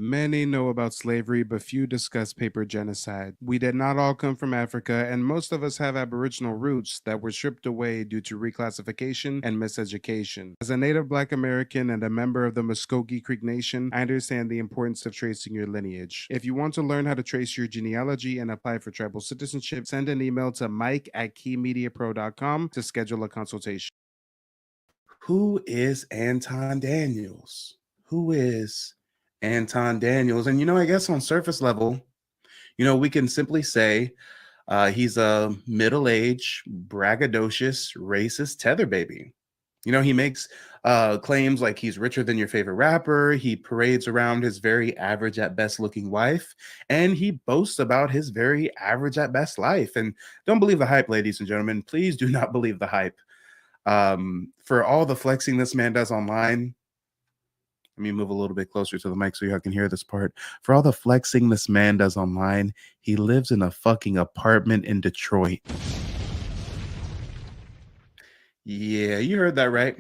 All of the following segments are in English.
Many know about slavery, but few discuss paper genocide. We did not all come from Africa, and most of us have Aboriginal roots that were stripped away due to reclassification and miseducation. As a native Black American and a member of the Muscogee Creek Nation, I understand the importance of tracing your lineage. If you want to learn how to trace your genealogy and apply for tribal citizenship, send an email to mike@keymediapro.com to schedule a consultation. Who is Anton Daniels? Who is Anton Daniels? And, I guess on surface level, we can simply say he's a middle-aged, braggadocious, racist tether baby. He makes claims like he's richer than your favorite rapper. He parades around his very average at best looking wife, and he boasts about his very average at best life. And don't believe the hype, ladies and gentlemen. Please do not believe the hype. For all the flexing this man does online, let me move a little bit closer to the mic so y'all can hear this part. For all the flexing this man does online, he lives in a fucking apartment in Detroit. Yeah, you heard that right.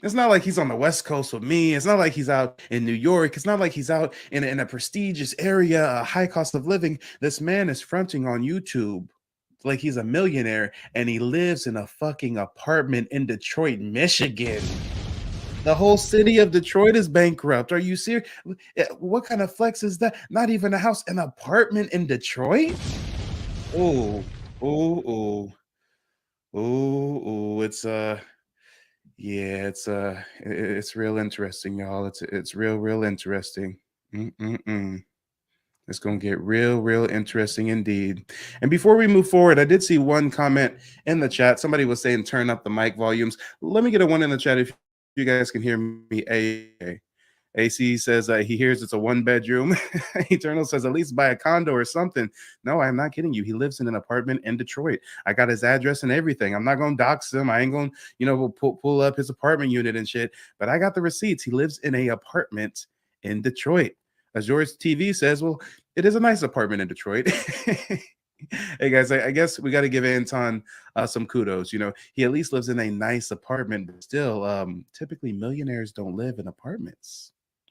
It's not like he's on the West Coast with me. It's not like he's out in New York. It's not like he's out in a prestigious area, a high cost of living. This man is fronting on YouTube like he's a millionaire, and he lives in a fucking apartment in Detroit, Michigan. The whole city of Detroit is bankrupt. Are you serious? What kind of flex is that? Not even a house, an apartment in Detroit? Oh, it's it's real interesting, y'all. It's real interesting. It's going to get real interesting indeed. And before we move forward, I did see one comment in the chat. Somebody was saying turn up the mic volumes. Let me get a one in the chat if you guys can hear me. AC says he hears it's a one-bedroom. Eternal says at least buy a condo or something. No, I'm not kidding you. He lives in an apartment in Detroit. I got his address and everything. I'm not going to dox him. I ain't going to, pull up his apartment unit and shit. But I got the receipts. He lives in a apartment in Detroit. As George TV says, well, it is a nice apartment in Detroit. Hey guys, I guess we got to give Anton some kudos. He at least lives in a nice apartment, but still, typically millionaires don't live in apartments.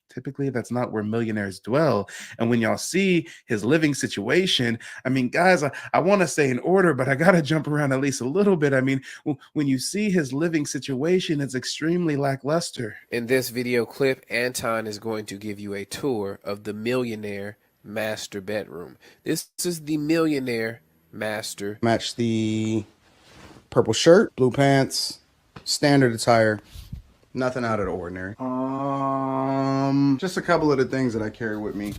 Typically, that's not where millionaires dwell. And when y'all see his living situation, I mean, guys, I want to say in order, but I got to jump around at least a little bit. I mean, when you see his living situation, it's extremely lackluster. In this video clip, Anton is going to give you a tour of the millionaire master bedroom. This is the millionaire master. Match the purple shirt, blue pants, standard attire. Nothing out of the ordinary. Just a couple of the things that I carry with me.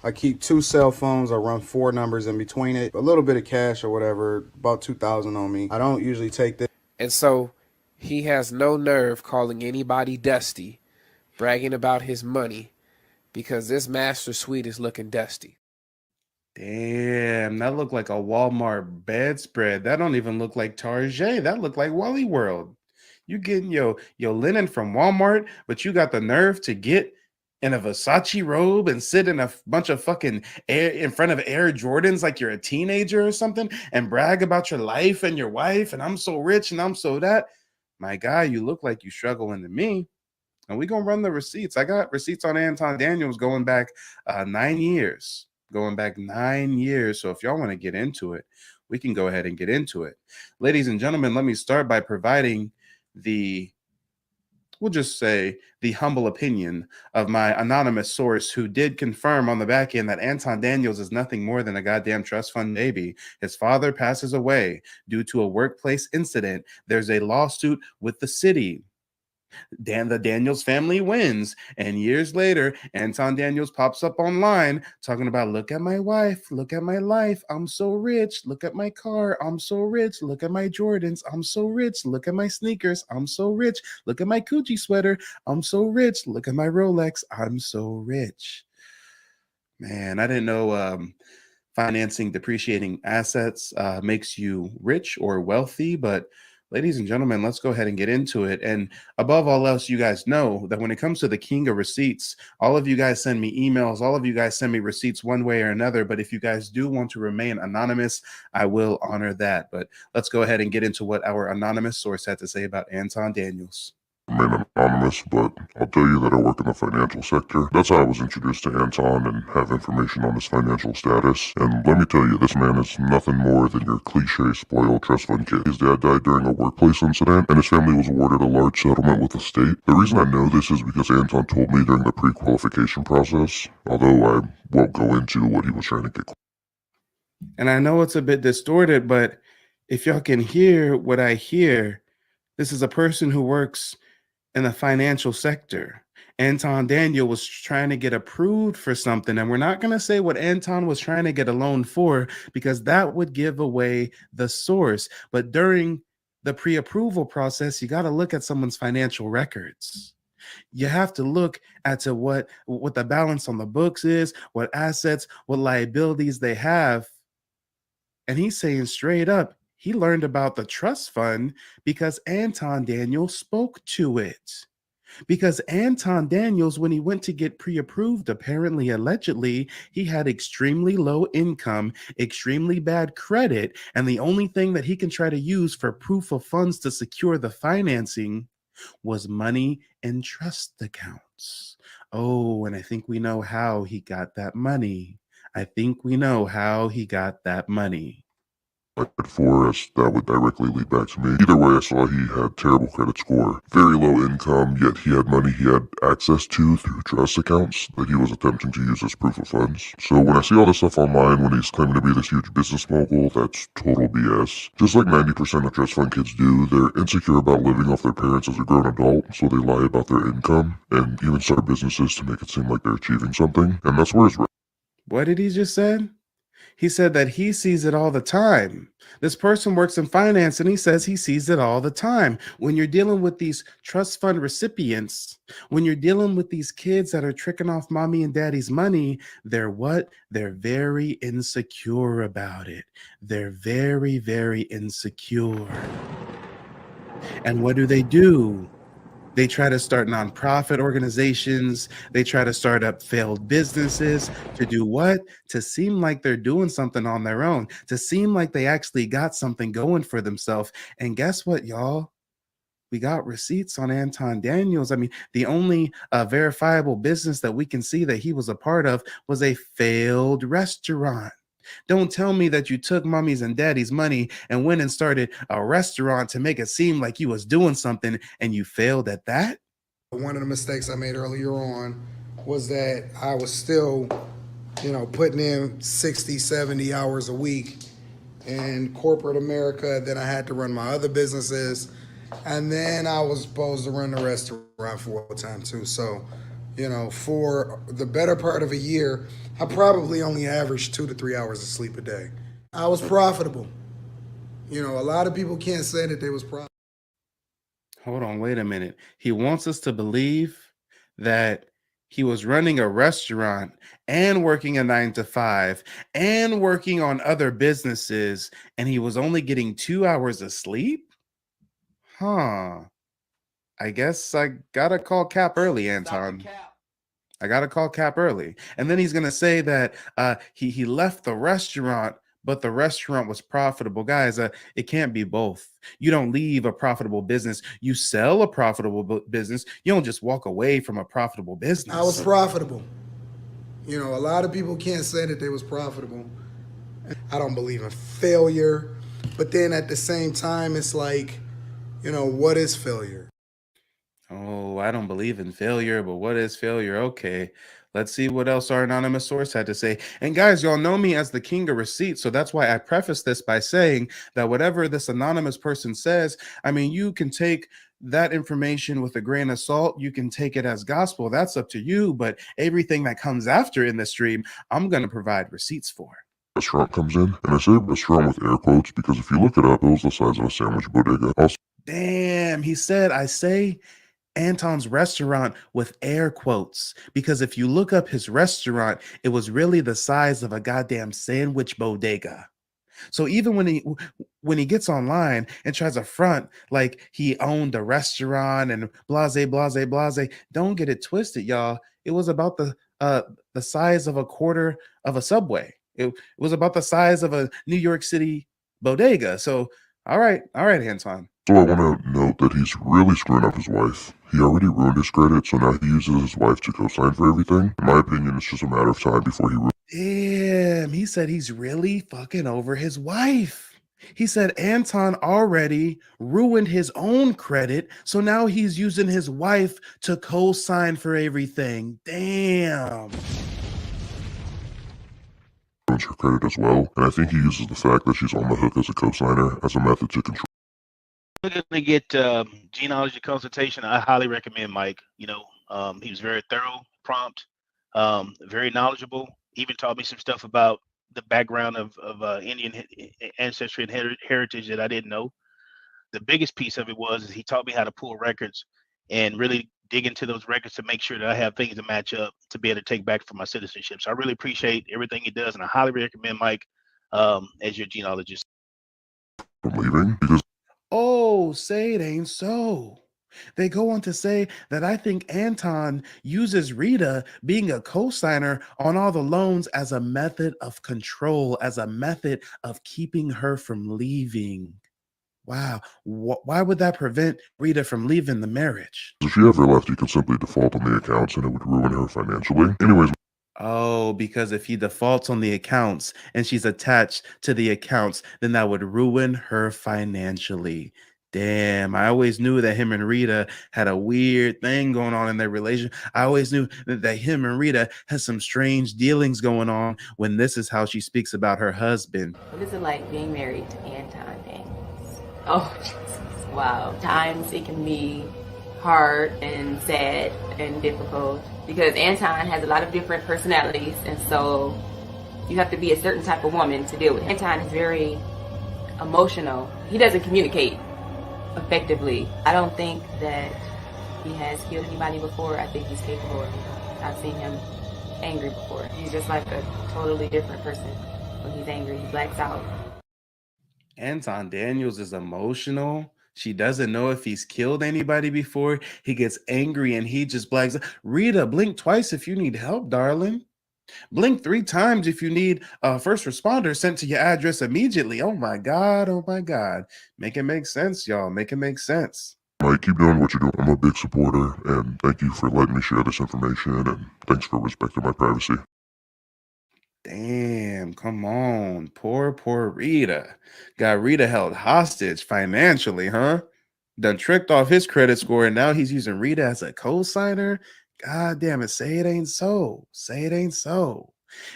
I keep 2 cell phones. I run 4 numbers in between it. A little bit of cash or whatever, about $2,000 on me. I don't usually take this. And so he has no nerve calling anybody dusty, bragging about his money, because this master suite is looking dusty. Damn, that looked like a Walmart bedspread. That don't even look like Target. That looked like Wally World. You getting your linen from Walmart, but you got the nerve to get in a Versace robe and sit in a bunch of fucking in front of Air Jordans like you're a teenager or something and brag about your life and your wife and I'm so rich and I'm so that. My guy, you look like you struggling to me. And we gonna run the receipts. I got receipts on Anton Daniels going back 9 years. Going back 9 years. So if y'all want to get into it, we can go ahead and get into it. Ladies and gentlemen, let me start by providing we'll just say the humble opinion of my anonymous source who did confirm on the back end that Anton Daniels is nothing more than a goddamn trust fund baby. His father passes away due to a workplace incident. There's a lawsuit with the city. The Daniels family wins, and years later Anton Daniels pops up online talking about, look at my wife, look at my life, I'm so rich, look at my car, I'm so rich, look at my Jordans, I'm so rich, look at my sneakers, I'm so rich, look at my Gucci sweater, I'm so rich, look at my Rolex, I'm so rich. Man, I didn't know financing depreciating assets makes you rich or wealthy, but ladies and gentlemen, let's go ahead and get into it. And above all else, you guys know that when it comes to the king of receipts, all of you guys send me emails, all of you guys send me receipts one way or another. But if you guys do want to remain anonymous, I will honor that. But let's go ahead and get into what our anonymous source had to say about Anton Daniels. remain anonymous, but I'll tell you that I work in the financial sector. That's how I was introduced to Anton and have information on his financial status. And let me tell you, this man is nothing more than your cliche spoiled trust fund kid. His dad died during a workplace incident, and his family was awarded a large settlement with the state. The reason I know this is because Anton told me during the pre-qualification process, although I won't go into what he was trying to get. And I know it's a bit distorted, but if y'all can hear what I hear, this is a person who works in the financial sector. Anton Daniel was trying to get approved for something, and we're not going to say what Anton was trying to get a loan for because that would give away the source. But during the pre-approval process, you got to look at someone's financial records. You have to look at what the balance on the books is, what assets, what liabilities they have. And he's saying straight up, he learned about the trust fund because Anton Daniel spoke to it. Because Anton Daniels, when he went to get pre-approved, apparently, allegedly, he had extremely low income, extremely bad credit, and the only thing that he can try to use for proof of funds to secure the financing was money in trust accounts. Oh, and I think we know how he got that money. I think we know how he got that money. For us, that would directly lead back to me. Either way, I saw he had terrible credit score, very low income, yet he had money he had access to through trust accounts that he was attempting to use as proof of funds. So when I see all this stuff online, when he's claiming to be this huge business mogul, that's total BS. Just like 90% of trust fund kids do, they're insecure about living off their parents as a grown adult, so they lie about their income and even start businesses to make it seem like they're achieving something, and that's where his... What did he just say? He said that he sees it all the time. This person works in finance and he says he sees it all the time. When you're dealing with these trust fund recipients, when you're dealing with these kids that are tricking off mommy and daddy's money, they're what? They're very insecure about it. They're very, very insecure. And what do? They try to start nonprofit organizations. They try to start up failed businesses to do what? To seem like they're doing something on their own, to seem like they actually got something going for themselves. And guess what, y'all? We got receipts on Anton Daniels. I mean, the only verifiable business that we can see that he was a part of was a failed restaurant. Don't tell me that you took mommy's and daddy's money and went and started a restaurant to make it seem like you was doing something and you failed at that. One of the mistakes I made earlier on was that I was still, putting in 60, 70 hours a week in corporate America. Then I had to run my other businesses. And then I was supposed to run the restaurant full time too. So, for the better part of a year, I probably only averaged 2 to 3 hours of sleep a day. I was profitable. A lot of people can't say that they was profitable. Hold on, wait a minute. He wants us to believe that he was running a restaurant and working a 9 to 5 and working on other businesses, and he was only getting 2 hours of sleep? Huh. I guess I gotta call Cap early, Anton. I gotta call Cap early. And then he's gonna say that he left the restaurant, but the restaurant was profitable. Guys, it can't be both. You don't leave a profitable business. You sell a profitable business. You don't just walk away from a profitable business. I was profitable. A lot of people can't say that they was profitable. I don't believe in failure. But then at the same time, it's like, what is failure? Oh, I don't believe in failure, but what is failure? Okay, let's see what else our anonymous source had to say. And guys, y'all know me as the king of receipts, so that's why I preface this by saying that whatever this anonymous person says, I mean, you can take that information with a grain of salt. You can take it as gospel. That's up to you. But everything that comes after in the stream, I'm going to provide receipts for. Restaurant comes in, and I say restaurant with air quotes because if you look it up, it was the size of a sandwich bodega. Also, damn, he said, I say Anton's restaurant with air quotes, because if you look up his restaurant, it was really the size of a goddamn sandwich bodega. So even when he gets online and tries to front like he owned a restaurant and blase, blase, blase, don't get it twisted, y'all. It was about the size of a quarter of a Subway. It was about the size of a New York City bodega. So all right, Anton. So I want to note that he's really screwing up his wife. He already ruined his credit, so now he uses his wife to co-sign for everything. In my opinion, it's just a matter of time before he ruins. Damn, he said he's really fucking over his wife. He said Anton already ruined his own credit, so now he's using his wife to co-sign for everything. Damn. Her credit as well, and I think he uses the fact that she's on the hook as a co-signer as a method to control. Looking to get genealogy consultation, I highly recommend Mike. You know, he was very thorough, prompt, very knowledgeable. Even taught me some stuff about the background of Indian ancestry and heritage that I didn't know. The biggest piece of it is he taught me how to pull records and really dig into those records to make sure that I have things to match up to be able to take back for my citizenship. So I really appreciate everything he does, and I highly recommend Mike as your genealogist. I'm leaving because Oh, say it ain't so. They go on to say that I think Anton uses Rita being a co-signer on all the loans as a method of control, as a method of keeping her from leaving. Wow. Why would that prevent Rita from leaving the marriage? if she ever left, he could simply default on the accounts and it would ruin her financially. Anyways, Oh, because if he defaults on the accounts and she's attached to the accounts, then that would ruin her financially. Damn, I always knew that him and Rita had a weird thing going on in their relation. I always knew that him and Rita had some strange dealings going on when this is how she speaks about her husband. What is it like being married to Anton Daniels? Oh, Jesus. Wow. Times it can be hard and sad and difficult because Anton has a lot of different personalities, and so you have to be a certain type of woman to deal with. Anton is very emotional. He doesn't communicate effectively. I don't think that he has killed anybody before. I think he's capable of it. I've seen him angry before. He's just like a totally different person when he's angry. He blacks out. Anton Daniels is emotional. She doesn't know if he's killed anybody before. He gets angry and he just blacks out. Rita, blink twice if you need help, darling. Blink 3 times if you need a first responder sent to your address immediately. Oh my God. Oh my God. Make it make sense, y'all. Make it make sense. Mike, keep doing what you're doing. I'm a big supporter, and thank you for letting me share this information, and thanks for respecting my privacy. Damn, come on. Poor Rita. Got Rita held hostage financially, huh? Done tricked off his credit score, and now he's using Rita as a co-signer. God damn it. Say it ain't so. Say it ain't so.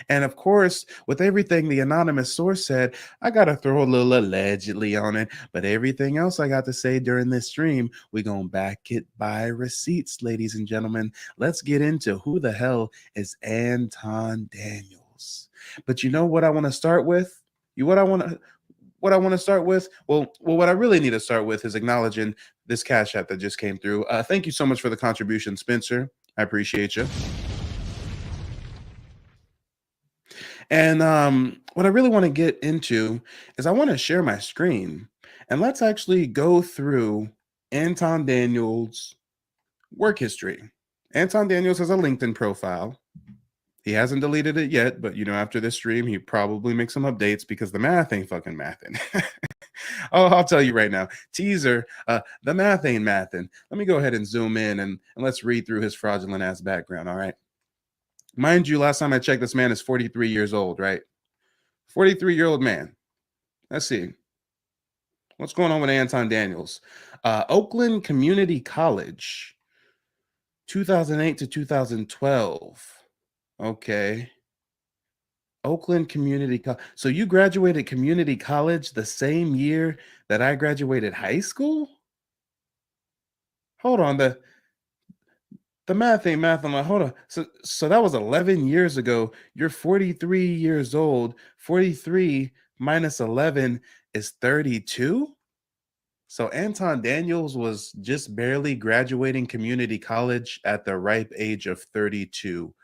And of course, with everything the anonymous source said, I got to throw a little allegedly on it. But everything else I got to say during this stream, we're going to back it by receipts, ladies and gentlemen. Let's get into who the hell is Anton Daniels. But you know what I want to start with? What I want to start with? Well, what I really need to start with is acknowledging this Cash App that just came through. Thank you so much for the contribution, Spencer. I appreciate you. And what I really want to get into is I want to share my screen, and let's actually go through Anton Daniels' work history. Anton Daniels has a LinkedIn profile. He hasn't deleted it yet, but after this stream, he probably makes some updates because the math ain't fucking mathing. Oh, I'll tell you right now. Teaser, the math ain't mathing. Let me go ahead and zoom in and let's read through his fraudulent ass background, all right? Mind you, last time I checked, this man is 43 years old, right? 43-year-old man. Let's see. What's going on with Anton Daniels? Oakland Community College, 2008 to 2012. Okay. Oakland Community College. So you graduated community college the same year that I graduated high school? Hold on. The math ain't math. I'm like, hold on. So that was 11 years ago. You're 43 years old. 43 minus 11 is 32. So Anton Daniels was just barely graduating community college at the ripe age of 32.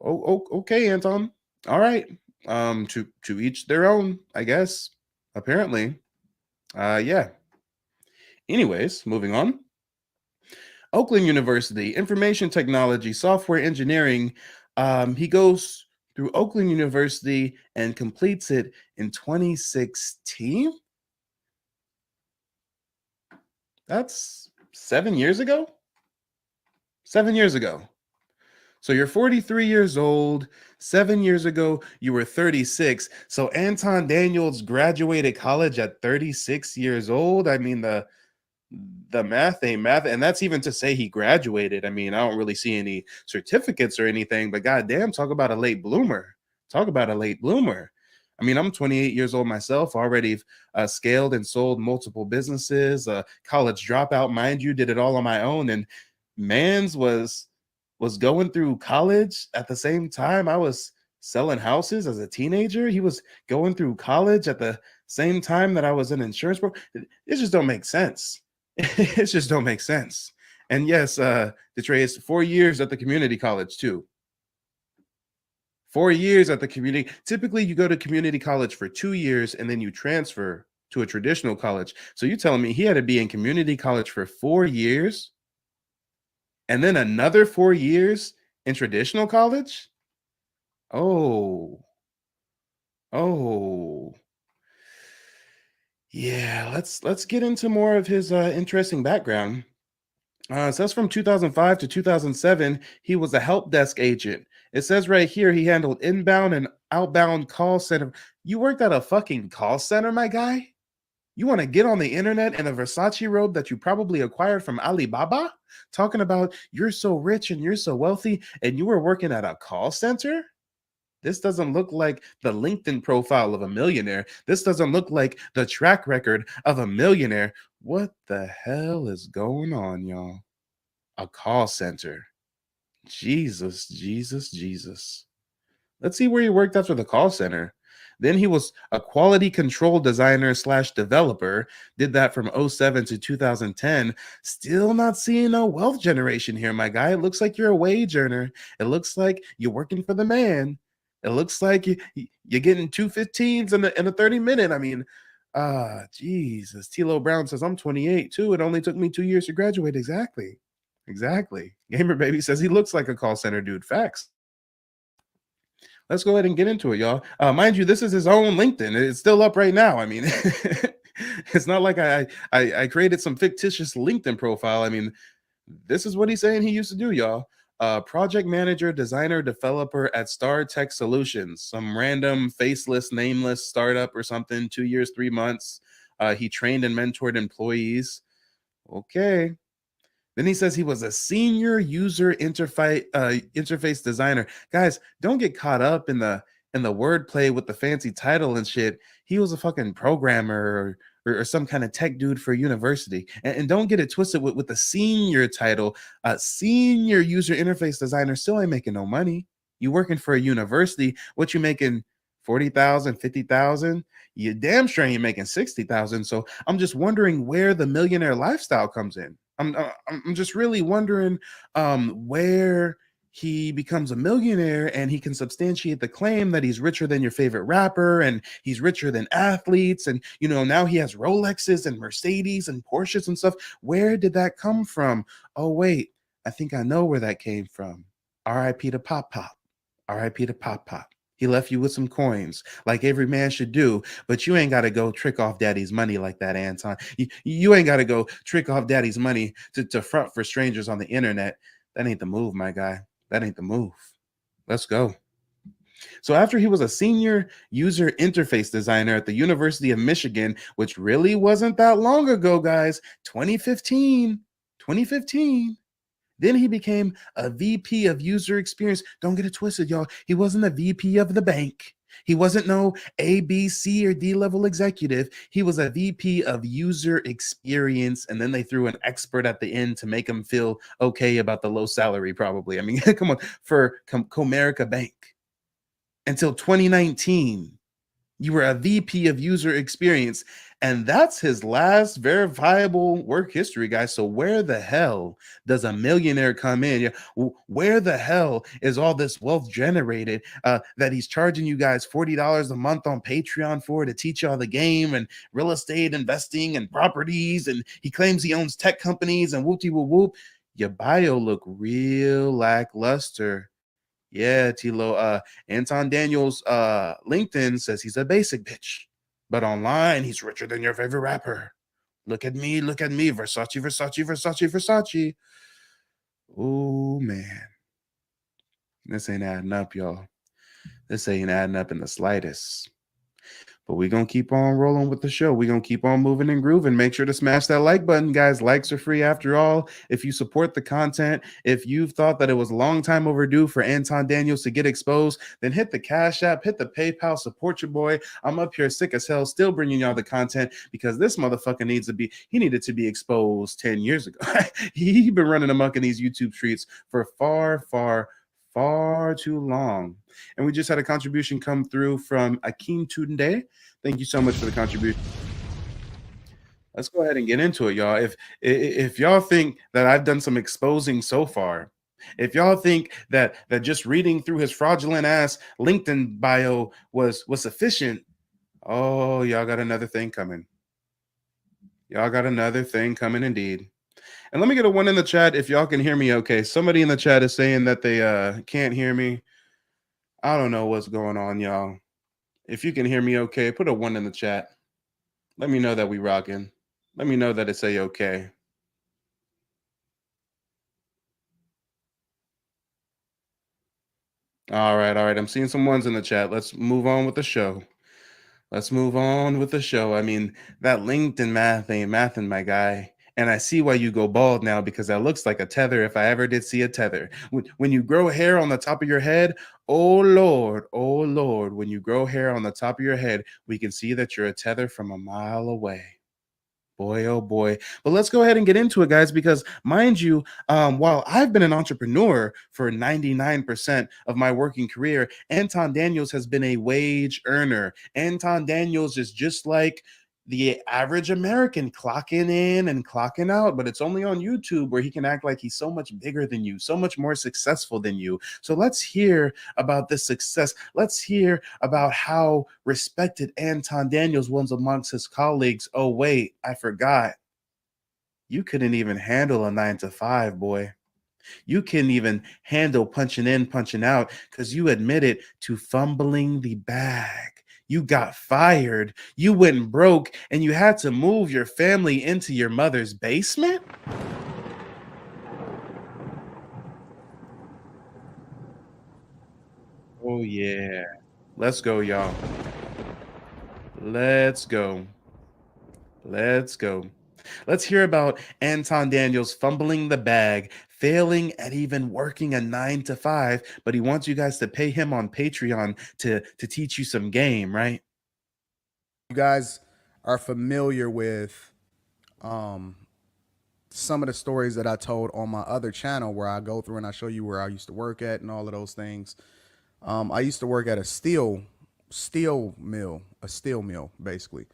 Oh, okay, Anton. All right. To each their own, I guess. Apparently. Yeah. Anyways, moving on. Oakland University, Information Technology, Software Engineering. He goes through Oakland University and completes it in 2016. That's 7 years ago. 7 years ago. So you're 43 years old. 7 years ago, you were 36. So Anton Daniels graduated college at 36 years old. I mean, the math ain't math. And that's even to say he graduated. I mean, I don't really see any certificates or anything, but goddamn, talk about a late bloomer. Talk about a late bloomer. I mean, I'm 28 years old myself, already scaled and sold multiple businesses, college dropout, mind you, did it all on my own. And Mans was going through college at the same time I was selling houses as a teenager. He was going through college at the same time that I was an insurance broker. It just don't make sense. It just don't make sense. And yes, Detrayus, 4 years at the community college too. 4 years at the community. Typically, you go to community college for 2 years and then you transfer to a traditional college. So you're telling me he had to be in community college for 4 years and then another 4 years in traditional college? Oh. Yeah, let's get into more of his interesting background. It says from 2005 to 2007, he was a help desk agent. It says right here he handled inbound and outbound call center. You worked at a fucking call center, my guy? You want to get on the internet in a Versace robe that you probably acquired from Alibaba? Talking about you're so rich and you're so wealthy and you were working at a call center? This doesn't look like the LinkedIn profile of a millionaire. This doesn't look like the track record of a millionaire. What the hell is going on, y'all? A call center. Jesus, Jesus, Jesus. Let's see where he worked after the call center. Then he was a quality control designer / developer. Did that from 2007 to 2010. Still not seeing no wealth generation here, my guy. It looks like you're a wage earner. It looks like you're working for the man. It looks like you're getting 215s in a 30-minute. I mean, Jesus. Tilo Brown says, I'm 28 too. It only took me 2 years to graduate. Exactly. Gamer Baby says he looks like a call center dude. Facts. Let's go ahead and get into it, y'all. Mind you, this is his own LinkedIn. It's still up right now. I mean, it's not like I created some fictitious LinkedIn profile. I mean, this is what he's saying he used to do, y'all. Project manager, designer, developer at Star Tech Solutions, some random faceless, nameless startup or something, 2 years, 3 months. He trained and mentored employees. Okay. Then he says he was a senior user interface designer. Guys, don't get caught up in the wordplay with the fancy title and shit. He was a fucking programmer or some kind of tech dude for university. And don't get it twisted with the senior title. Senior user interface designer still ain't making no money. You working for a university, what you making? 40,000, 50,000? You damn sure ain't making 60,000. So I'm just wondering where the millionaire lifestyle comes in. I'm just really wondering where he becomes a millionaire and he can substantiate the claim that he's richer than your favorite rapper and he's richer than athletes. And, you know, now he has Rolexes and Mercedes and Porsches and stuff. Where did that come from? Oh, wait, I think I know where that came from. R.I.P. to Pop Pop. R.I.P. to Pop Pop. He left you with some coins like every man should do, but you ain't got to go trick off daddy's money like that, Anton. You ain't got to go trick off daddy's money to front for strangers on the internet. That ain't the move, my guy. That ain't the move. Let's go. So after he was a senior user interface designer at the University of Michigan, which really wasn't that long ago, guys, 2015. Then he became a VP of user experience. Don't get it twisted, y'all. He wasn't a VP of the bank. He wasn't no A, B, C, or D level executive. He was a VP of user experience. And then they threw an expert at the end to make him feel okay about the low salary, probably. I mean, come on, for Comerica Bank. Until 2019, you were a VP of user experience. And that's his last verifiable work history, guys. So where the hell does a millionaire come in? Where the hell is all this wealth generated that he's charging you guys $40 a month on Patreon for to teach y'all the game and real estate investing and properties? And he claims he owns tech companies and whoop-de-whoop-whoop. Your bio look real lackluster. Yeah, Tilo. Anton Daniels' LinkedIn says he's a basic bitch. But online, he's richer than your favorite rapper. Look at me, Versace, Versace, Versace, Versace. Oh man, this ain't adding up, y'all. This ain't adding up in the slightest. But we're going to keep on rolling with the show. We're going to keep on moving and grooving. Make sure to smash that like button, guys. Likes are free after all. If you support the content, if you've thought that it was a long time overdue for Anton Daniels to get exposed, then hit the Cash App, hit the PayPal, support your boy. I'm up here sick as hell, still bringing y'all the content because this motherfucker needed to be exposed 10 years ago. He been running amok in these YouTube streets for far too long. And we just had a contribution come through from Akeem Tunde. Thank you so much for the contribution. Let's go ahead and get into it, y'all. If y'all think that I've done some exposing so far, if y'all think that just reading through his fraudulent ass LinkedIn bio was sufficient, oh, y'all got another thing coming. Y'all got another thing coming indeed. And let me get a 1 in the chat if y'all can hear me okay. Somebody in the chat is saying that they can't hear me. I don't know what's going on, y'all. If you can hear me okay, put a 1 in the chat. Let me know that we rocking. Let me know that it's a-okay. All right. I'm seeing some 1s in the chat. Let's move on with the show. I mean, that LinkedIn math ain't mathing, my guy. And I see why you go bald now, because that looks like a tether if I ever did see a tether. When you grow hair on the top of your head, oh Lord, when you grow hair on the top of your head, we can see that you're a tether from a mile away. Boy, oh boy. But let's go ahead and get into it, guys, because mind you, while I've been an entrepreneur for 99% of my working career, Anton Daniels has been a wage earner. Anton Daniels is just like the average American, clocking in and clocking out, but it's only on YouTube where he can act like he's so much bigger than you, so much more successful than you. So let's hear about this success. Let's hear about how respected Anton Daniels was amongst his colleagues. Oh, wait, I forgot. You couldn't even handle a 9 to 5, boy. You couldn't even handle punching in, punching out, because you admitted to fumbling the bag. You got fired, you went broke, and you had to move your family into your mother's basement? Oh, yeah. Let's go, y'all. Let's go. Let's hear about Anton Daniels fumbling the bag, failing at even working a 9 to 5, but he wants you guys to pay him on Patreon to teach you some game, right? You guys are familiar with some of the stories that I told on my other channel, where I go through and I show you where I used to work at and all of those things. I used to work at a steel mill basically.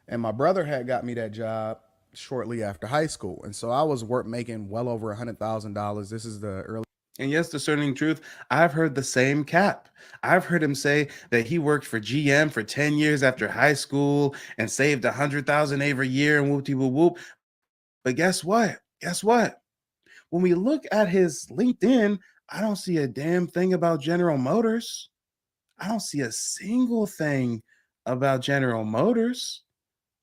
And my brother had got me that job shortly after high school. And so I was making well over $100,000. This is the early. And yes, discerning truth, I've heard the same cap. I've heard him say that he worked for GM for 10 years after high school and saved $100,000 every year and whoop whoop whoop. But guess what? When we look at his LinkedIn, I don't see a damn thing about General Motors. I don't see a single thing about General Motors.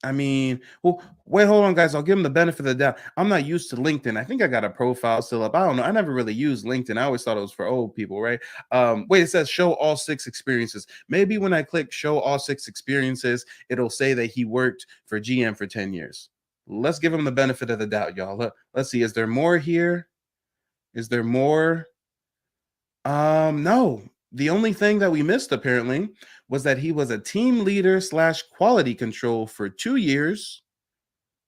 I mean, well, wait, hold on, guys. I'll give him the benefit of the doubt. I'm not used to LinkedIn. I think I got a profile still up. I don't know. I never really used LinkedIn. I always thought it was for old people, right? Wait, it says show all 6 experiences. Maybe when I click show all 6 experiences, it'll say that he worked for GM for 10 years. Let's give him the benefit of the doubt, y'all. Let's see. Is there more here? Is there more? No. The only thing that we missed apparently was that he was a team leader / quality control for 2 years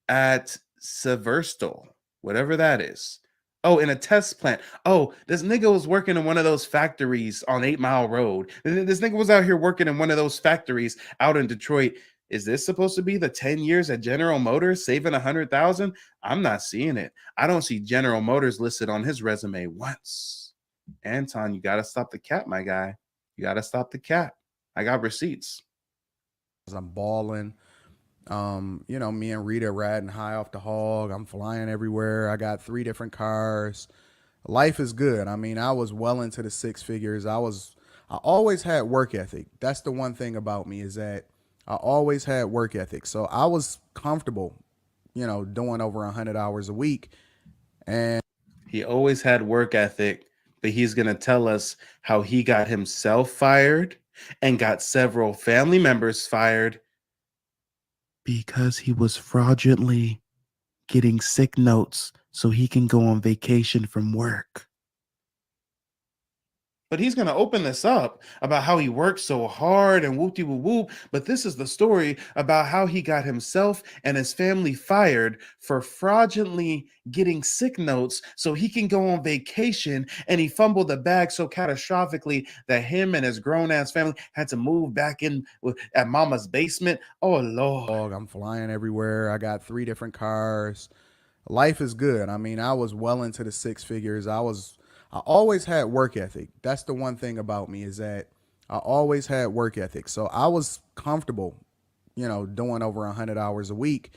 at Severstal, whatever that is. Oh, in a test plant. Oh, this nigga was working in one of those factories on 8 Mile Road. This nigga was out here working in one of those factories out in Detroit. Is this supposed to be the 10 years at General Motors saving 100,000? I'm not seeing it. I don't see General Motors listed on his resume once. Anton, you got to stop the cap, my guy. You got to stop the cap. I got receipts. I'm balling. You know, me and Rita riding high off the hog. I'm flying everywhere. I got 3 different cars. Life is good. I mean, I was well into the 6 figures. I always had work ethic. That's the one thing about me, is that I always had work ethic. So I was comfortable, you know, doing over 100 hours a week. And He always had work ethic, but he's going to tell us how he got himself fired and got several family members fired because he was fraudulently getting sick notes so he can go on vacation from work. But he's going to open this up about how he worked so hard and whoop de whoop whoop. But this is the story about how he got himself and his family fired for fraudulently getting sick notes so he can go on vacation. And he fumbled the bag so catastrophically that him and his grown ass family had to move back in at mama's basement. Oh, Lord. I'm flying everywhere. I got 3 different cars. Life is good. I mean, I was well into the 6 figures. I always had work ethic. That's the one thing about me, is that I always had work ethic. So I was comfortable, doing over 100 hours a week.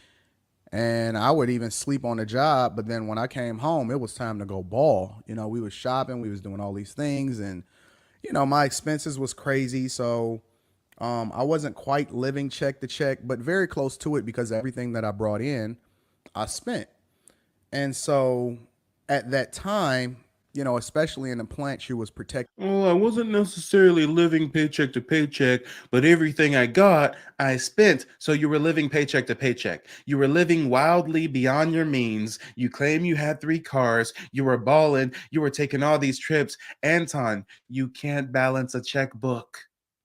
And I would even sleep on the job. But then when I came home, it was time to go ball. We was shopping, we was doing all these things. And, my expenses was crazy. So I wasn't quite living check to check, but very close to it, because everything that I brought in, I spent. And so at that time, especially in the plant, she was protected. Well, I wasn't necessarily living paycheck to paycheck, but everything I got, I spent. So you were living paycheck to paycheck. You were living wildly beyond your means. You claim you had 3 cars. You were balling. You were taking all these trips. Anton, you can't balance a checkbook.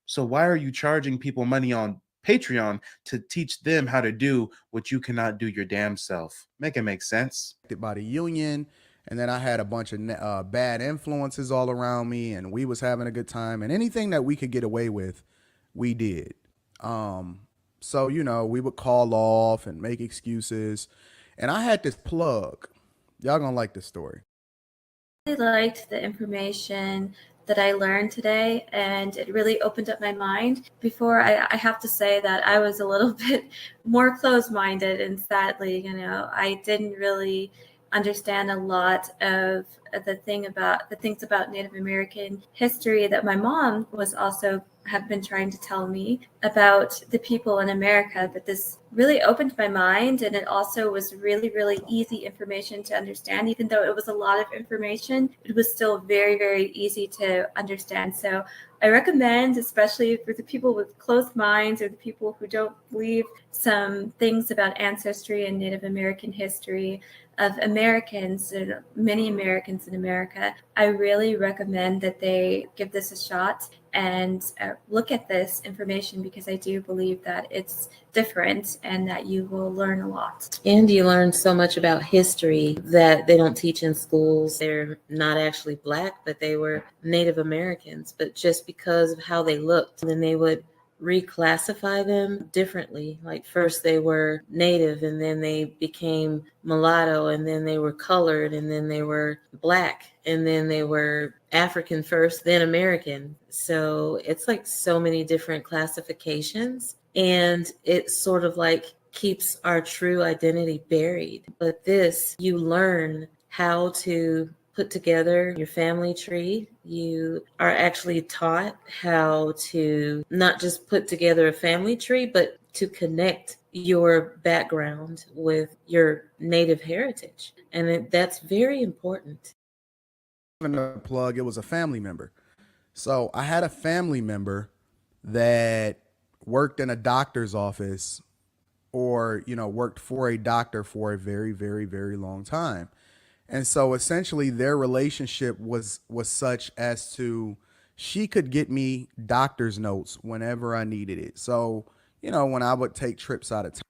So why are you charging people money on Patreon to teach them how to do what you cannot do your damn self? Make it make sense. By the union. And then I had a bunch of bad influences all around me, and we was having a good time, and anything that we could get away with, we did. So, we would call off and make excuses. And I had this plug. Y'all gonna like this story. I liked the information that I learned today, and it really opened up my mind. Before, I have to say that I was a little bit more closed-minded, and sadly, I didn't really understand a lot of the things about Native American history that my mom was also have been trying to tell me about the people in America. But this really opened my mind, and it also was really, really easy information to understand. Even though it was a lot of information, it was still very, very easy to understand. So I recommend, especially for the people with closed minds or the people who don't believe some things about ancestry and Native American history of Americans, and many Americans in America, I really recommend that they give this a shot and look at this information, because I do believe that it's different and that you will learn a lot. And you learn so much about history that they don't teach in schools. They're not actually Black, but they were Native Americans. But just because of how they looked, then they would reclassify them differently. Like first they were Native, and then they became mulatto, and then they were colored, and then they were Black, and then they were African first, then American. So it's like so many different classifications, and it sort of like keeps our true identity buried. But this, you learn how to put together your family tree. You are actually taught how to not just put together a family tree, but to connect your background with your Native heritage. And that's very important. Even a plug, it was a family member. So I had a family member that worked in a doctor's office, or, worked for a doctor for a very, very, very long time. And so essentially their relationship was such as to, she could get me doctor's notes whenever I needed it. So, when I would take trips out of town.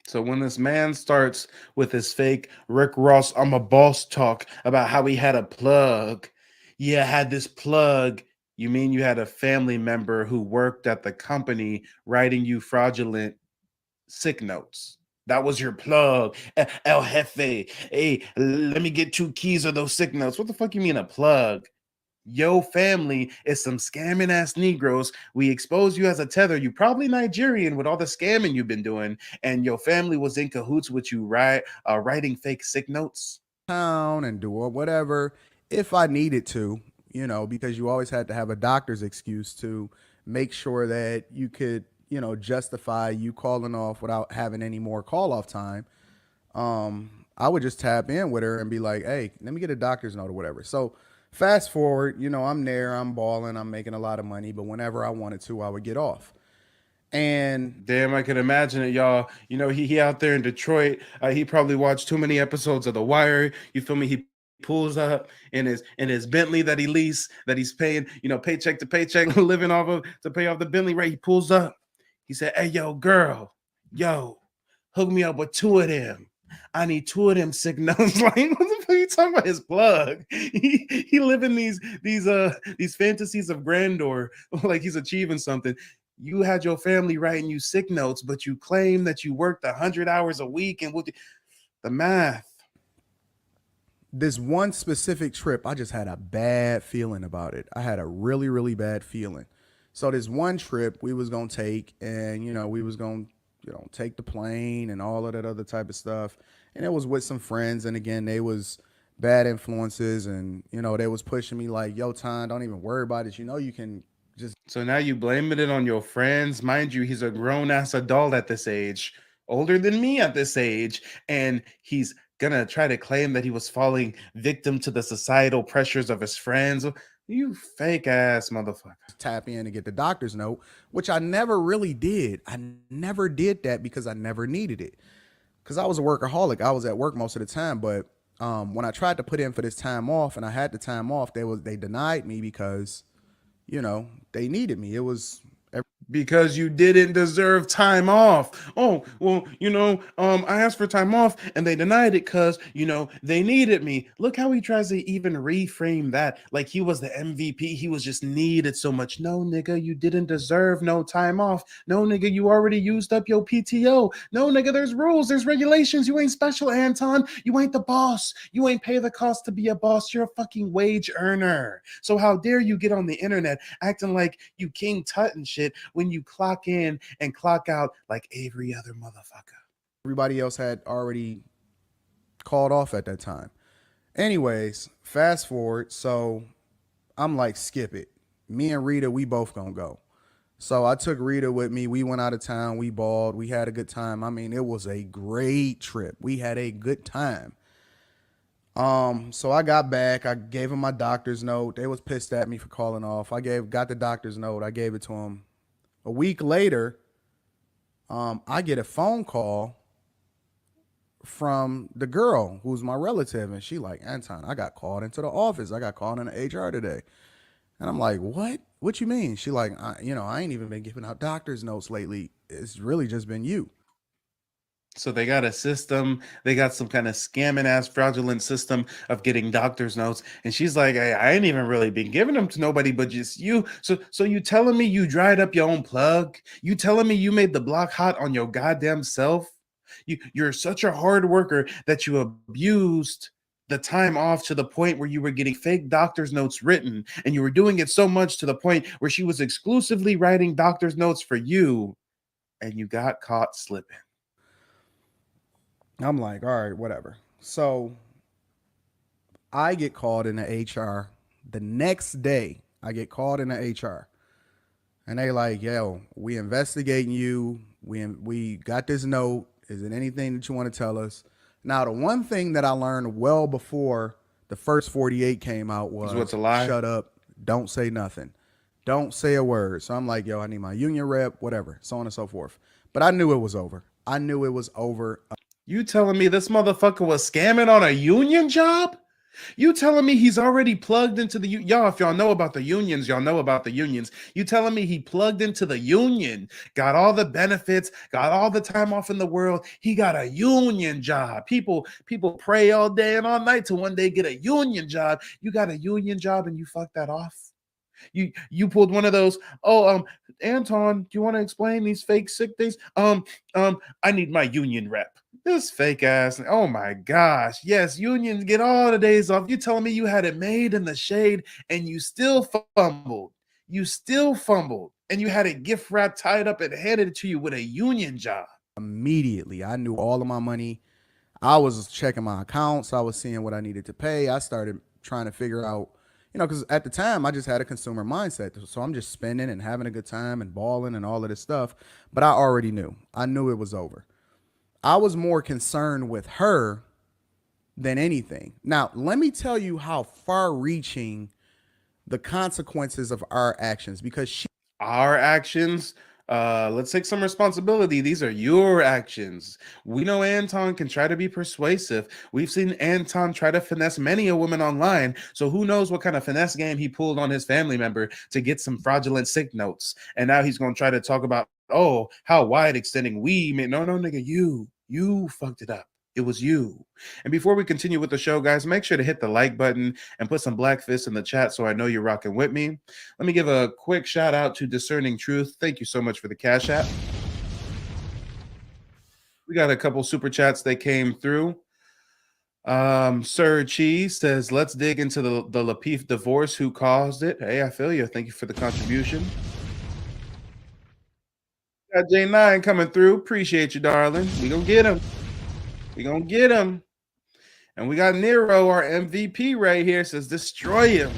So when this man starts with his fake Rick Ross, I'm a boss talk about how he had a plug. Yeah, I had this plug. You mean you had a family member who worked at the company writing you fraudulent sick notes? That was your plug. El Jefe. Hey, let me get 2 keys of those sick notes. What the fuck you mean a plug? Yo family is some scamming ass Negroes. We expose you as a tether. You probably Nigerian with all the scamming you've been doing, and your family was in cahoots with you, right? Writing fake sick notes. Town and do whatever if I needed to, because you always had to have a doctor's excuse to make sure that you could, justify you calling off without having any more call off time. I would just tap in with her and be like, hey, let me get a doctor's note or whatever. So fast forward, I'm there, I'm balling, I'm making a lot of money, but whenever I wanted to, I would get off. And damn, I can imagine it, y'all. He out there in Detroit. He probably watched too many episodes of The Wire. You feel me? He pulls up in his Bentley that he leased, that he's paying, paycheck to paycheck, living off of to pay off the Bentley, right? He pulls up. He said, hey, yo, girl, hook me up with 2 of them. I need 2 of them signals. Like, what the fuck are you talking about? His plug. He living these fantasies of grandeur, like he's achieving something. You had your family writing you sick notes, but you claim that you worked 100 hours a week, and the math. This one specific trip, I just had a bad feeling about it. I had a really, really bad feeling. So this one trip we was gonna take, and we was gonna take the plane and all of that other type of stuff. And it was with some friends, and again, they was bad influences, and they was pushing me like, yo, Ton, don't even worry about it. You can just. So now you blaming it on your friends. Mind you, he's a grown-ass adult at this age, older than me at this age, and he's gonna try to claim that he was falling victim to the societal pressures of his friends. You fake ass motherfucker. Tap in and get the doctor's note, which I never really did. I never did that because I never needed it. Because I was a workaholic. I was at work most of the time. But when I tried to put in for this time off and I had the time off, they denied me because, they needed me. It was because you didn't deserve time off. Oh, well, I asked for time off and they denied it because, they needed me. Look how he tries to even reframe that. Like he was the MVP. He was just needed so much. No, nigga, you didn't deserve no time off. No, nigga, you already used up your PTO. No, nigga, there's rules, there's regulations. You ain't special, Anton. You ain't the boss. You ain't pay the cost to be a boss. You're a fucking wage earner. So how dare you get on the internet acting like you King Tut and shit when you clock in and clock out like every other motherfucker. Everybody else had already called off at that time. Anyways, fast forward. So I'm like, skip it. Me and Rita, we both gonna go. So I took Rita with me. We went out of town. We balled. We had a good time. I mean, it was a great trip. We had a good time. So I got back. I gave them my doctor's note. They was pissed at me for calling off. Got the doctor's note. I gave it to them. A week later, I get a phone call from the girl who's my relative, and she like, Anton, I got called into the office. I got called into HR today. And I'm like, what? What you mean? She like, I ain't even been giving out doctor's notes lately. It's really just been you. So they got a system, they got some kind of scamming ass fraudulent system of getting doctor's notes. And she's like, hey, I ain't even really been giving them to nobody but just you. So you telling me you dried up your own plug? You telling me you made the block hot on your goddamn self? You're such a hard worker that you abused the time off to the point where you were getting fake doctor's notes written, and you were doing it so much to the point where she was exclusively writing doctor's notes for you, and you got caught slipping. I'm like, all right, whatever. So I get called into HR. The next day, I get called into HR. And they like, yo, we investigating you. We got this note. Is it anything that you want to tell us? Now, the one thing that I learned well before the first 48 came out was what's a lie? Shut up. Don't say nothing. Don't say a word. So I'm like, yo, I need my union rep, whatever, so on and so forth. But I knew it was over. I knew it was over. You telling me this motherfucker was scamming on a union job? You telling me he's already plugged into the y'all? If y'all know about the unions, y'all know about the unions. You telling me he plugged into the union, got all the benefits, got all the time off in the world. He got a union job. People pray all day and all night to one day get a union job. You got a union job and you fucked that off. You pulled one of those. Anton, do you want to explain these fake sick things? I need my union rep. This fake ass. Oh my gosh. Yes, unions get all the days off. You telling me you had it made in the shade and you still fumbled. You still fumbled. And you had a gift wrap tied up and handed to you with a union job. Immediately, I knew all of my money. I was checking my accounts. I was seeing what I needed to pay. I started trying to figure out, because at the time I just had a consumer mindset. So I'm just spending and having a good time and balling and all of this stuff. But I already knew. I knew it was over. I was more concerned with her than anything. Now, let me tell you how far reaching the consequences of our actions, because our actions. Let's take some responsibility. These are your actions. We know Anton can try to be persuasive. We've seen Anton try to finesse many a woman online. So who knows what kind of finesse game he pulled on his family member to get some fraudulent sick notes. And now he's going to try to talk about, oh, how wide extending we made. No, nigga, you fucked it up. It was you. And before we continue with the show, guys, make sure to hit the like button and put some black fists in the chat so I know you're rocking with me. Let me give a quick shout out to Discerning Truth. Thank you so much for the Cash App. We got a couple super chats that came through. Sir Cheese says, let's dig into the Lapeef divorce. Who caused it? Hey, I feel you. Thank you for the contribution. Got J9 coming through. Appreciate you, darling. We gonna get him. We gonna get him. And we got Nero, our MVP right here, says destroy him.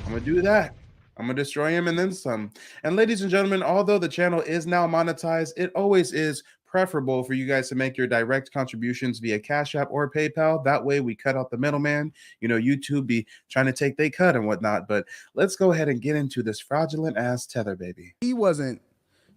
I'm gonna do that. I'm gonna destroy him and then some. And ladies and gentlemen, although the channel is now monetized, it always is preferable for you guys to make your direct contributions via Cash App or PayPal. That way we cut out the middleman. You know, YouTube be trying to take their cut and whatnot. But let's go ahead and get into this fraudulent ass tether, baby.